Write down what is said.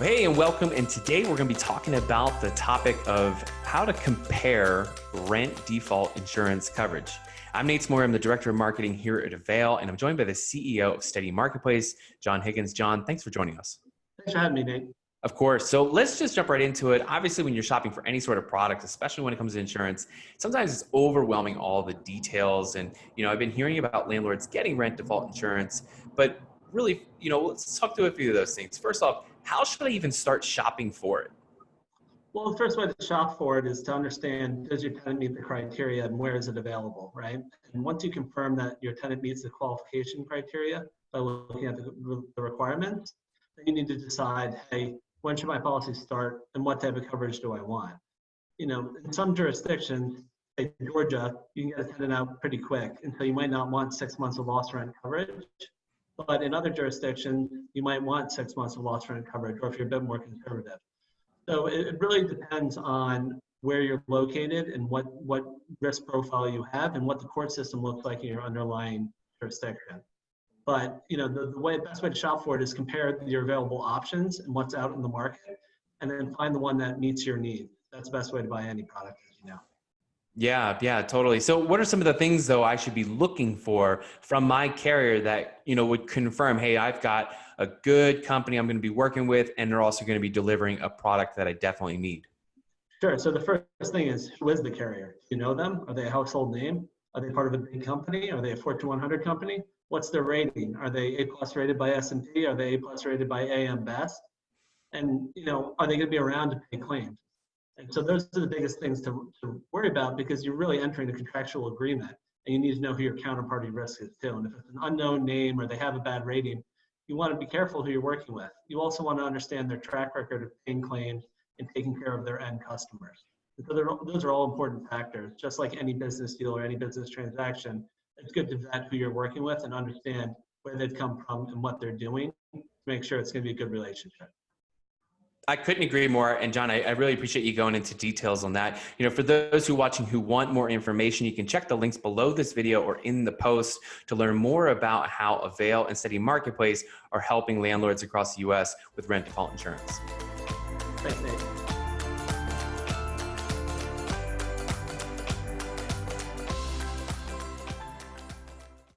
Hey, and welcome. And today we're going to be talking about the topic of how to compare rent default insurance coverage. I'm Nate Smoyer. I'm the Director of Marketing here at Avail, and I'm joined by the CEO of Steady Marketplace, John Higgins. John, thanks for joining us. Thanks for having me, Nate. Of course. So let's just jump right into it. Obviously, when you're shopping for any sort of product, especially when it comes to insurance, sometimes it's overwhelming all the details. And, I've been hearing about landlords getting rent default insurance, but really, let's talk through a few of those things. First off, how should I even start shopping for it? Well, the first way to shop for it is to understand, does your tenant meet the criteria and where is it available, right? And once you confirm that your tenant meets the qualification criteria by looking at the requirements, then you need to decide, hey, when should my policy start and what type of coverage do I want? In some jurisdictions, like Georgia, you can get a tenant out pretty quick, and so you might not want 6 months of loss rent coverage. But in other jurisdictions, you might want 6 months of loss rent coverage, or if you're a bit more conservative. So it really depends on where you're located and what risk profile you have and what the court system looks like in your underlying jurisdiction. But the best way to shop for it is compare your available options and what's out in the market, and then find the one that meets your needs. That's the best way to buy any product, as you know. Yeah, totally. So what are some of the things, though, I should be looking for from my carrier that, would confirm, hey, I've got a good company I'm going to be working with, and they're also going to be delivering a product that I definitely need? Sure. So the first thing is, who is the carrier? Do you know them? Are they a household name? Are they part of a big company? Are they a Fortune 100 company? What's their rating? Are they A+ rated by S&P? Are they A+ rated by AM Best? And, are they going to be around to pay claims? And so those are the biggest things to worry about, because you're really entering a contractual agreement and you need to know who your counterparty risk is too. And if it's an unknown name or they have a bad rating, you want to be careful who you're working with. You also want to understand their track record of paying claims and taking care of their end customers. And so those are all important factors. Just like any business deal or any business transaction, it's good to vet who you're working with and understand where they've come from and what they're doing to make sure it's going to be a good relationship. I couldn't agree more. And John, I really appreciate you going into details on that. For those who are watching who want more information, you can check the links below this video or in the post to learn more about how Avail and Steady Marketplace are helping landlords across the US with rent default insurance. Thanks, Nate.